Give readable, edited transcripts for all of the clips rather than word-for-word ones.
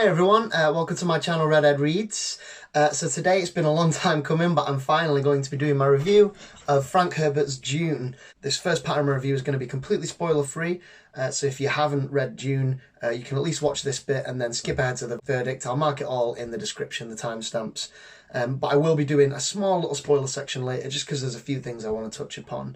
Hey everyone, welcome to my channel Red Ed Reads. So today it's been a long time coming, but I'm finally going to be doing my review of Frank Herbert's Dune. This first part of my review is going to be completely spoiler free, so if you haven't read Dune, you can at least watch this bit and then skip ahead to the verdict. I'll mark it all in the description, the timestamps. But I will be doing a small little spoiler section later just because there's a few things I want to touch upon.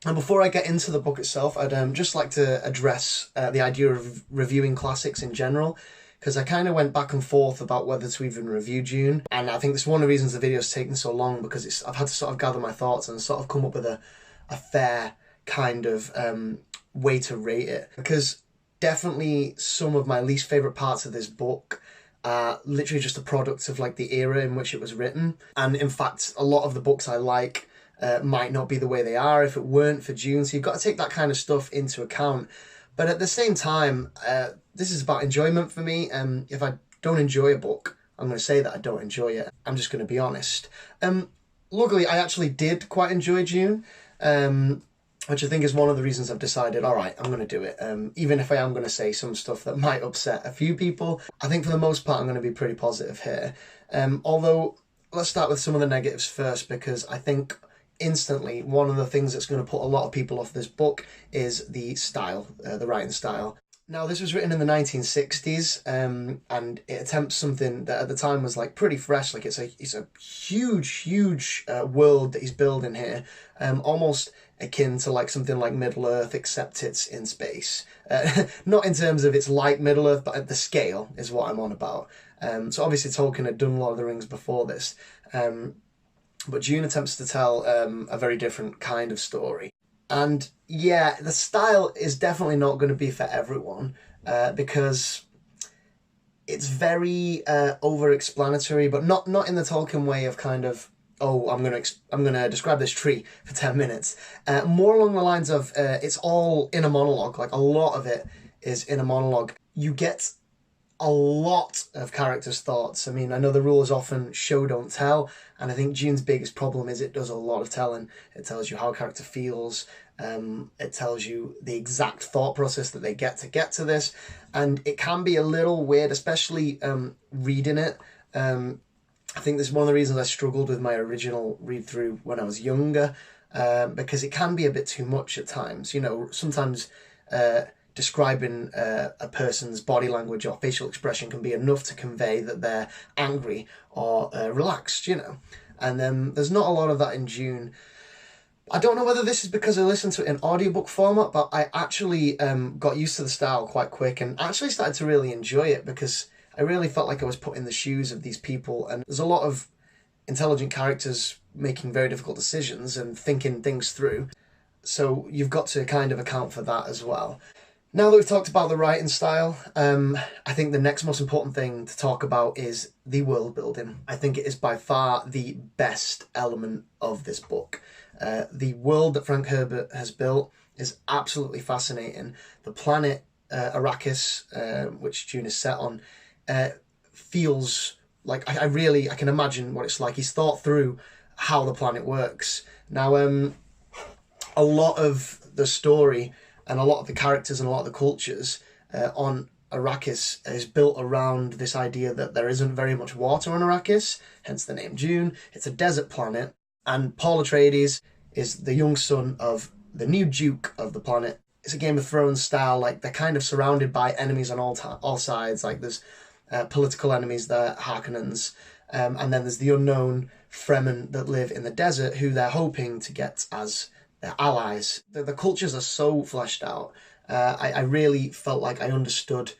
And before I get into the book itself, I'd just like to address the idea of reviewing classics in general, because I kind of went back and forth about whether to even review Dune, and I think that's one of the reasons the video's taken so long, because I've had to sort of gather my thoughts and sort of come up with a fair kind of way to rate it. Because definitely some of my least favourite parts of this book are literally just a product of like the era in which it was written, and in fact a lot of the books I like might not be the way they are if it weren't for Dune, so you've got to take that kind of stuff into account. But at the same time, this is about enjoyment for me. If I don't enjoy a book, I'm going to say that I don't enjoy it. I'm just going to be honest. Luckily, I actually did quite enjoy Dune, which I think is one of the reasons I've decided, all right, I'm going to do it. Even if I am going to say some stuff that might upset a few people, I think for the most part, I'm going to be pretty positive here. Although, let's start with some of the negatives first, because I think instantly one of the things that's going to put a lot of people off this book is the style, the writing style. Now, this was written in the 1960s, and it attempts something that at the time was like pretty fresh. Like it's a huge world that he's building here, almost akin to like something like Middle Earth, except it's in space. Not in terms of it's like Middle Earth, but at the scale is what I'm on about. So obviously Tolkien had done Lord of the Rings before this. But Dune attempts to tell a very different kind of story. And yeah, the style is definitely not going to be for everyone, because it's very over-explanatory, but not in the Tolkien way of kind of, oh, I'm gonna describe this tree for 10 minutes. More along the lines of it's all in a monologue. Like a lot of it is in a monologue. You get a lot of characters' thoughts. I mean, I know the rule is often show, don't tell, and I think Dune's biggest problem is it does a lot of telling. It tells you how a character feels, it tells you the exact thought process that they get to this, and it can be a little weird, especially reading it. I think this is one of the reasons I struggled with my original read-through when I was younger, because it can be a bit too much at times. You know, sometimes describing a person's body language or facial expression can be enough to convey that they're angry or relaxed, you know. And there's not a lot of that in Dune. I don't know whether this is because I listened to it in audiobook format, but I actually got used to the style quite quick and actually started to really enjoy it, because I really felt like I was put in the shoes of these people, and there's a lot of intelligent characters making very difficult decisions and thinking things through. So you've got to kind of account for that as well. Now that we've talked about the writing style, I think the next most important thing to talk about is the world building. I think it is by far the best element of this book. The world that Frank Herbert has built is absolutely fascinating. The planet Arrakis, which Dune is set on, feels like I can imagine what it's like. He's thought through how the planet works. Now, a lot of the story and a lot of the characters and a lot of the cultures on Arrakis is built around this idea that there isn't very much water on Arrakis, hence the name Dune. It's a desert planet, and Paul Atreides is the young son of the new Duke of the planet. It's a Game of Thrones style, like they're kind of surrounded by enemies on all sides. Like there's political enemies there, Harkonnens, and then there's the unknown Fremen that live in the desert who they're hoping to get as their allies. The cultures are so fleshed out. I really felt like I understood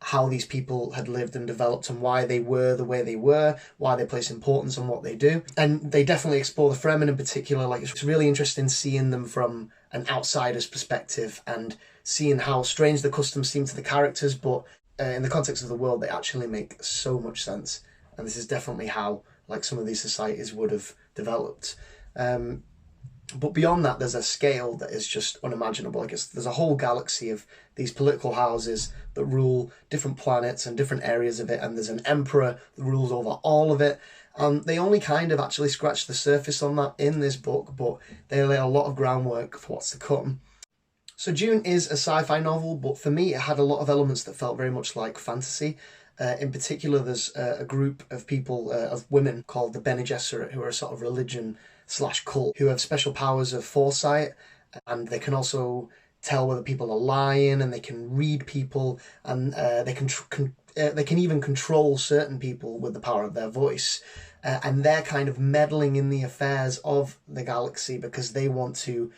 how these people had lived and developed and why they were the way they were, why they place importance on what they do. And they definitely explore the Fremen in particular. Like it's really interesting seeing them from an outsider's perspective and seeing how strange the customs seem to the characters, but in the context of the world, they actually make so much sense. And this is definitely how like some of these societies would have developed. But beyond that, there's a scale that is just unimaginable. Like there's a whole galaxy of these political houses that rule different planets and different areas of it, and there's an emperor that rules over all of it. They only kind of actually scratch the surface on that in this book, but they lay a lot of groundwork for what's to come. So Dune is a sci-fi novel, but for me it had a lot of elements that felt very much like fantasy. In particular, there's a group of people, of women called the Bene Gesserit, who are a sort of religion slash cult, who have special powers of foresight, and they can also tell whether people are lying, and they can read people, and they can even control certain people with the power of their voice. And they're kind of meddling in the affairs of the galaxy because they want to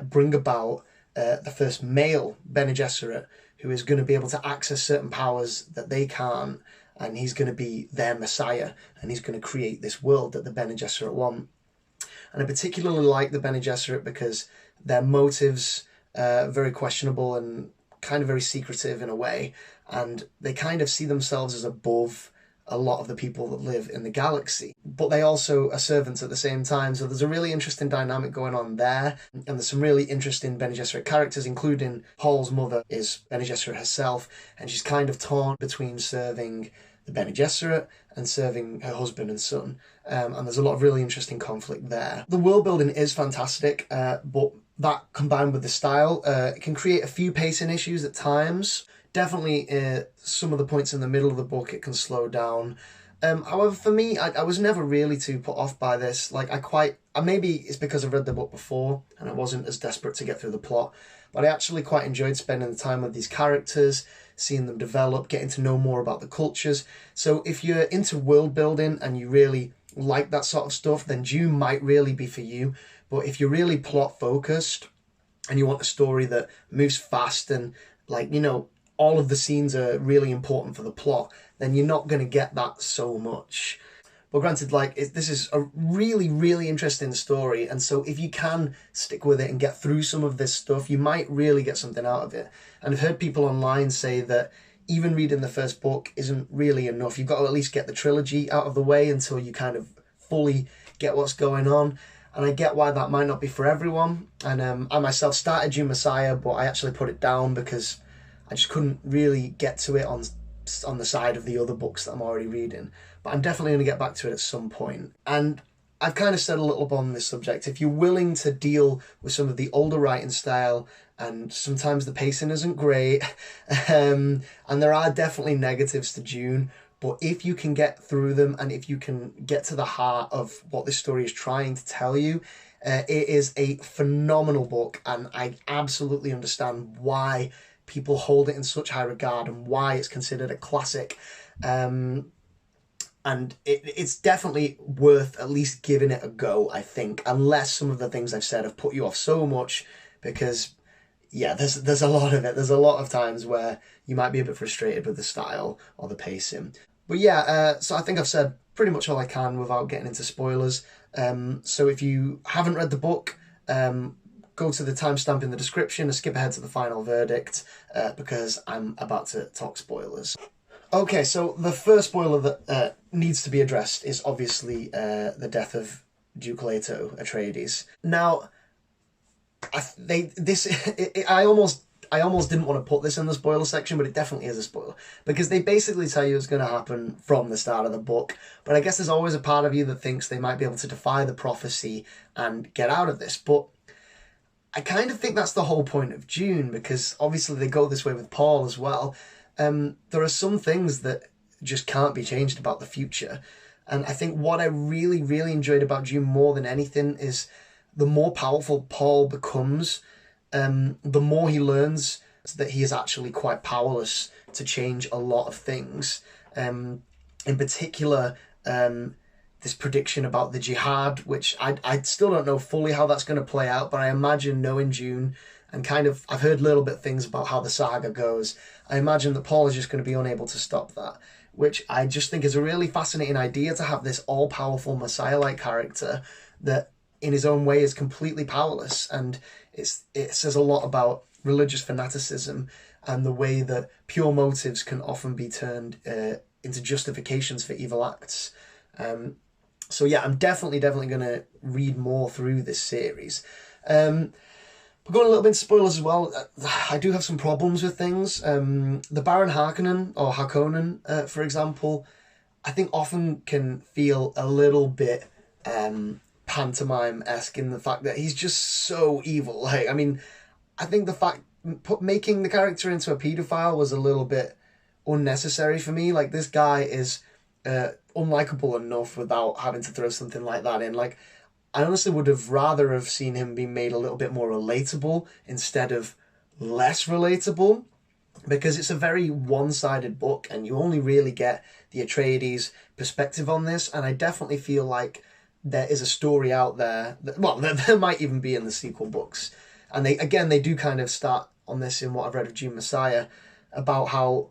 bring about the first male Bene Gesserit, who is going to be able to access certain powers that they can't, and he's going to be their messiah, and he's going to create this world that the Bene Gesserit want. And I particularly like the Bene Gesserit because their motives are very questionable and kind of very secretive in a way, and they kind of see themselves as above a lot of the people that live in the galaxy, but they also are servants at the same time. So there's a really interesting dynamic going on there, and there's some really interesting Bene Gesserit characters, including Paul's mother is Bene Gesserit herself, and she's kind of torn between serving the Bene Gesserit and serving her husband and son, and there's a lot of really interesting conflict there. The world building is fantastic, but that combined with the style, it can create a few pacing issues at times. Definitely some of the points in the middle of the book it can slow down. However, for me, I was never really too put off by this. Like, maybe it's because I've read the book before and I wasn't as desperate to get through the plot, but I actually quite enjoyed spending the time with these characters, seeing them develop, getting to know more about the cultures. So if you're into world building and you really like that sort of stuff, then Dune might really be for you. But if you're really plot focused and you want a story that moves fast and, like, you know, all of the scenes are really important for the plot, then you're not going to get that so much. But granted, like, this is a really, really interesting story, and so if you can stick with it and get through some of this stuff, you might really get something out of it. And I've heard people online say that even reading the first book isn't really enough. You've got to at least get the trilogy out of the way until you kind of fully get what's going on. And I get why that might not be for everyone. And I myself started Dune Messiah, but I actually put it down because I just couldn't really get to it on the side of the other books that I'm already reading. But I'm definitely going to get back to it at some point. And I've kind of said a little on this subject. If you're willing to deal with some of the older writing style, and sometimes the pacing isn't great, and there are definitely negatives to Dune, but if you can get through them and if you can get to the heart of what this story is trying to tell you, it is a phenomenal book, and I absolutely understand why people hold it in such high regard and why it's considered a classic. And it's definitely worth at least giving it a go, I think, unless some of the things I've said have put you off so much, because, yeah, there's a lot of it. There's a lot of times where you might be a bit frustrated with the style or the pacing. But yeah, so I think I've said pretty much all I can without getting into spoilers. So if you haven't read the book, go to the timestamp in the description and skip ahead to the final verdict, because I'm about to talk spoilers. Okay, so the first spoiler that needs to be addressed is obviously the death of Duke Leto Atreides. Now, I almost didn't want to put this in the spoiler section, but it definitely is a spoiler, because they basically tell you it's going to happen from the start of the book. But I guess there's always a part of you that thinks they might be able to defy the prophecy and get out of this. But I kind of think that's the whole point of Dune, because obviously they go this way with Paul as well. There are some things that just can't be changed about the future. And I think what I really, really enjoyed about Dune more than anything is the more powerful Paul becomes, the more he learns that he is actually quite powerless to change a lot of things. In particular, this prediction about the jihad, which I still don't know fully how that's going to play out, but I imagine, knowing Dune, and kind of, I've heard little bit things about how the saga goes, I imagine that Paul is just going to be unable to stop that, which I just think is a really fascinating idea, to have this all-powerful Messiah-like character that in his own way is completely powerless. And it says a lot about religious fanaticism and the way that pure motives can often be turned into justifications for evil acts. So yeah, I'm definitely going to read more through this series. We're going a little bit into spoilers as well. I do have some problems with things. The Baron Harkonnen, or Harkonnen, for example, I think often can feel a little bit pantomime-esque in the fact that he's just so evil. Like, I mean, I think the fact making the character into a paedophile was a little bit unnecessary for me. Like, this guy is unlikable enough without having to throw something like that in. Like, I honestly would have rather have seen him be made a little bit more relatable instead of less relatable, because it's a very one-sided book and you only really get the Atreides perspective on this. And I definitely feel like there is a story out there that, well, there might even be in the sequel books. And they do kind of start on this in what I've read of Dune Messiah, about how,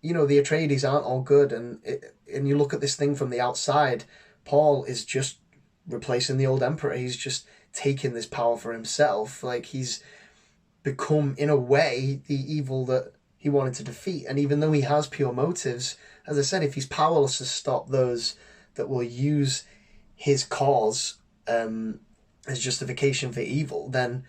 you know, the Atreides aren't all good. And you look at this thing from the outside, Paul is just replacing the old emperor. He's just taking this power for himself. Like, he's become, in a way, the evil that he wanted to defeat. And even though he has pure motives, as I said, if he's powerless to stop those that will use his cause as justification for evil, then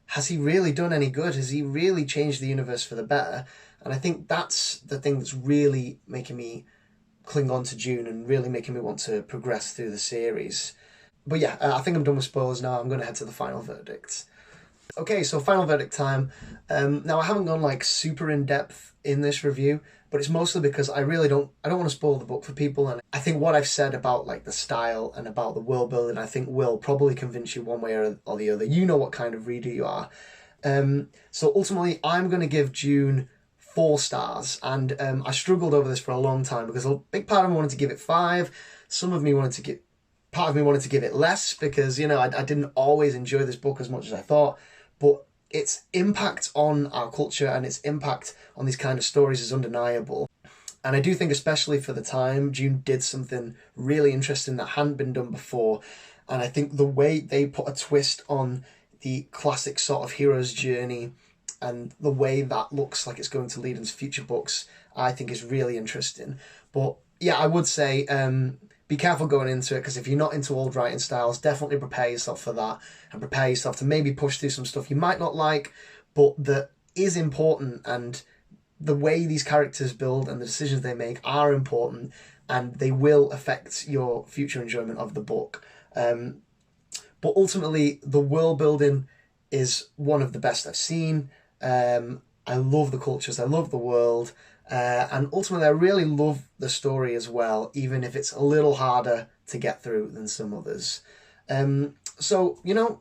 has he really done any good? Has he really changed the universe for the better? And I think that's the thing that's really making me cling on to Dune and really making me want to progress through the series. But yeah, I think I'm done with spoilers now. I'm going to head to the final verdict. Okay, so final verdict time. Now, I haven't gone like super in depth in this review, but it's mostly because I don't want to spoil the book for people. And I think what I've said about like the style and about the world building, I think will probably convince you one way or the other. You know what kind of reader you are. So ultimately, I'm going to give Dune 4 stars. And I struggled over this for a long time because a big part of me wanted to give it 5. Part of me wanted to give it less because, you know, I didn't always enjoy this book as much as I thought. But its impact on our culture and its impact on these kind of stories is undeniable. And I do think, especially for the time, Dune did something really interesting that hadn't been done before. And I think the way they put a twist on the classic sort of hero's journey and the way that looks like it's going to lead into future books, I think is really interesting. But yeah, I would say be careful going into it, because if you're not into old writing styles, definitely prepare yourself for that and prepare yourself to maybe push through some stuff you might not like, but that is important. And the way these characters build and the decisions they make are important, and they will affect your future enjoyment of the book. But ultimately, the world building is one of the best I've seen. I love the cultures, I love the world. And ultimately, I really love the story as well, even if it's a little harder to get through than some others. So, you know,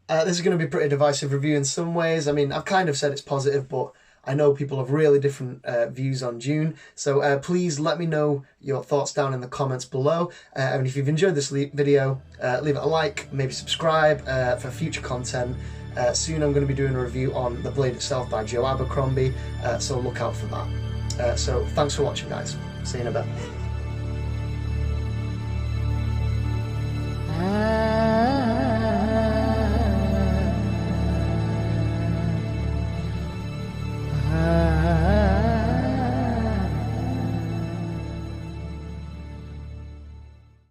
this is going to be a pretty divisive review in some ways. I mean, I've kind of said it's positive, but I know people have really different views on Dune. So please let me know your thoughts down in the comments below. And if you've enjoyed this video, leave it a like, maybe subscribe for future content. Soon I'm going to be doing a review on The Blade itself by Joe Abercrombie, so look out for that. So thanks for watching, guys. See you in a bit.